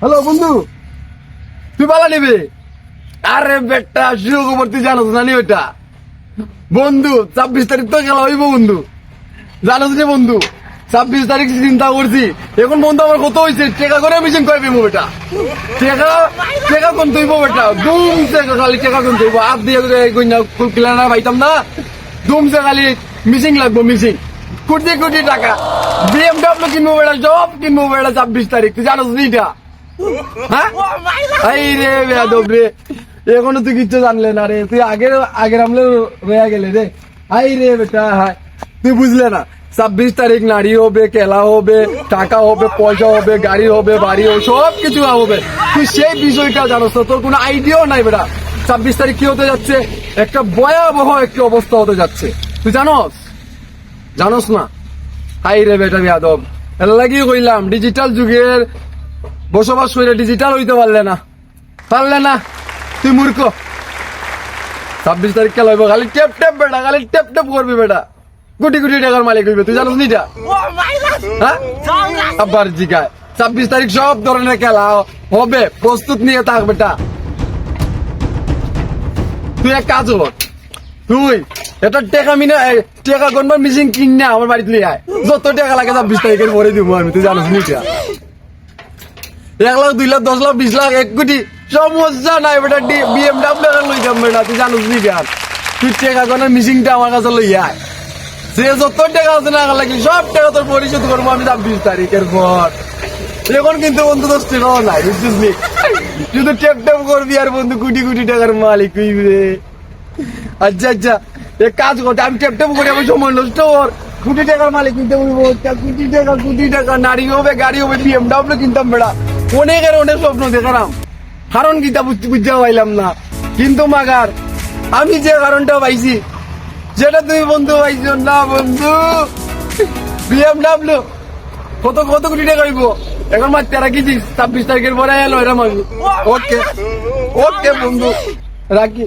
Hello বন্ধু, তুই পালা নিবে? আরে বেটা সুখবর, তুই জানোস না নি ওইটা? বন্ধু 26 তারিখ তো খেলা হইব বন্ধু, জানোস নি বন্ধু? 26 তারিখ চিন্তা করছি। এখন বন্ধু আমার কত হয়েছে, টেকা করে মিশন করে পেবো বেটা। টেকা কোন তুইব বেটা, দুমছে খালি টেকা কোন তুইব। হাত দিয়ে কিলানা পাইতাম না, দুমছে খালি মিশিং লাগবো, মিশিং কোটি কোটি টাকা। BMW কিনবো বেটা, সব কিনবো বেটা 26 তারিখ, তুই জানোস নি এটা? হ্যাঁ এই রে বেয়াদব রে, এখনো তুই কিচ্ছু জানলে না রে, তুই আগের আমলে রয়ে গেলে রে। আই রে বেটা, হাই তুই বুঝলে না? 26 তারিখ নারী হবে, খেলা হবে, টাকা হবে, পয়সা হবে, গাড়ি হবে, বাড়ি হবে, সব কিছু হবে। তুই সেই বিষয়টা জানোস না, তোর কোনো আইডিয়াও নাই বেটা। 26 তারিখ কি হতে যাচ্ছে? একটা ভয়াবহ একটা অবস্থা হতে যাচ্ছে, তুই জানোস না? হাই রে বেটা বেয়াদব, এর লাগি কইলাম ডিজিটাল যুগের বসবাস করে ডিজিটাল হইতে পারলে না, তুই মূর্খ। 26 তারিখ খেলা হইব, খালি টেপ টেপ বেটা, খালি টেপ টেপ করবি বেটা, কোটি কোটি টাকার মালিক হইবে, তুই জানোস নি এটা? হ্যাঁ আবার জিগায় 26 তারিখ সব ধরনের খেলা হবে, প্রস্তুত নিয়ে থাক বেটা। তুই এক কাজ কর, তুই এটা টেকা কোনবার মিশিং কিন না আমার বাড়িতে লিয়ে আয়, যত টাকা লাগে 26 তারিখের পরে দিব আমি, তুই জানোস নি এটা? 1 লাখ 2 লাখ 10 লাখ 20 লাখ 1 কোটি সমস্যা নাই বেটা, BMW লই যাম বেটা, তুই জানোস নি কেন? তুই টাকা কোনের মিশিংটা আমার কাছে লই আয়, যে যত টাকা আছে না লাগলে সব টাকা তোর পরিশোধ করবো আমি 26 তারিখের পর। এখন কিন্তু বন্ধু তোর টাকাও নাই, বুঝছিস নি? শুধু টেপ টেপ করবি আর বন্ধু কোটি কোটি টাকার মালিক হইবে। আচ্ছা এক কাজ করতে, আমি টেপ টেপ করি, আমি সময় নষ্ট কর, কোটি টাকার মালিক কিনতে বলবো, কোটি টাকা নারী হবে, গাড়ি হবে, BMW কিনতাম বেড়া, অনেক স্বপ্ন দেখালাম, কারণ কিতা বুঝতে পাইলাম না। কিন্তু মাগার আমি যে কারণটা পাইছি যেটা তুই বন্ধু পাইছ না বন্ধু, BMW কত কোটি টাকা হইব এখন মাত্র রাখিছি, 26 তারিখের পরে এলো এরম। ওকে বন্ধু রাখি।